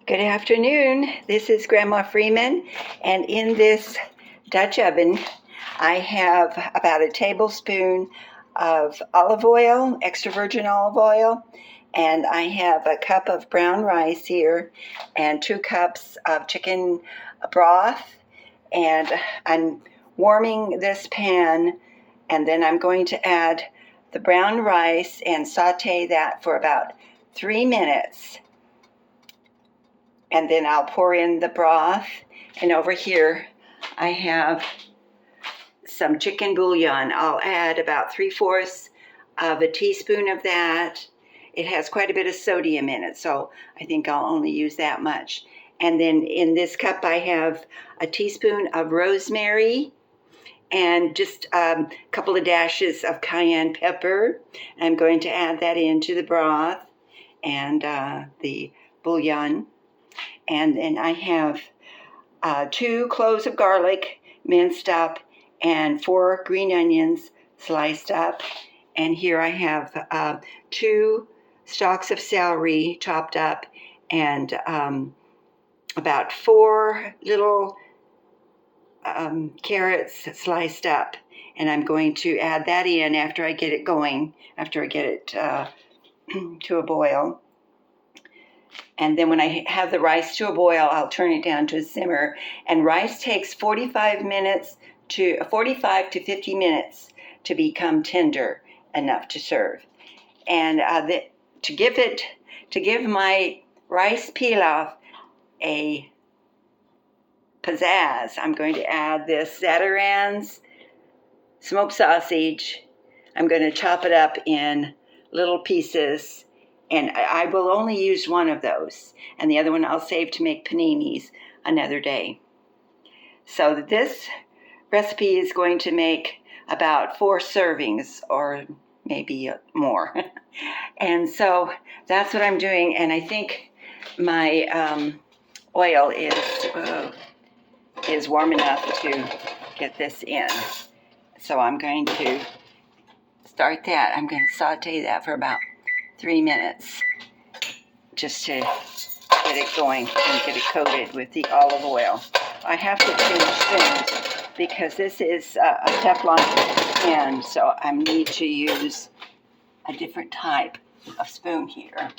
Good afternoon. This is Grandma Freeman, and in this Dutch oven, I have about a tablespoon of olive oil, extra virgin olive oil, and I have a cup of brown rice here and 2 cups of chicken broth, and I'm warming this pan, and then I'm going to add the brown rice and saute that for about 3 minutes. And then I'll pour in the broth. And over here, I have some chicken bouillon. I'll add about 3/4 of a teaspoon of that. It has quite a bit of sodium in it, so I think I'll only use that much. And then in this cup, I have a teaspoon of rosemary and just a couple of dashes of cayenne pepper. I'm going to add that into the broth and the bouillon. And then I have 2 cloves of garlic minced up and 4 green onions sliced up. And here I have 2 stalks of celery chopped up and about 4 little carrots sliced up. And I'm going to add that in after I get it going, after I get it to a boil. And then when I have the rice to a boil, I'll turn it down to a simmer. And rice takes 45 to 50 minutes to become tender enough to serve. And to give my rice pilaf a pizzazz, I'm going to add this Zatarain's smoked sausage. I'm going to chop it up in little pieces. And I will only use one of those, and the other one I'll save to make paninis another day. So this recipe is going to make about 4 servings, or maybe more. And so that's what I'm doing, and I think my oil is warm enough to get this in. So I'm going to start that. I'm going to saute that for about 3 minutes just to get it going and get it coated with the olive oil. I have to change spoons because this is a Teflon pan, so I need to use a different type of spoon here,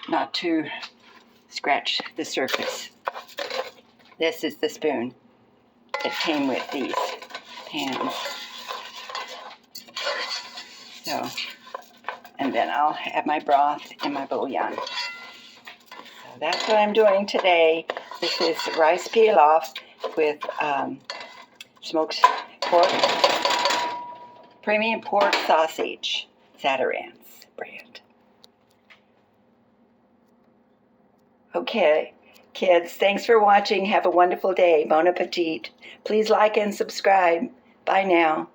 not to scratch the surface. This is the spoon that came with these pans. So, and then I'll have my broth and my bouillon. So that's what I'm doing today. This is rice pilaf with smoked pork, premium pork sausage, Zatarain's brand. Okay, kids, thanks for watching. Have a wonderful day. Bon appetit. Please like and subscribe. Bye now.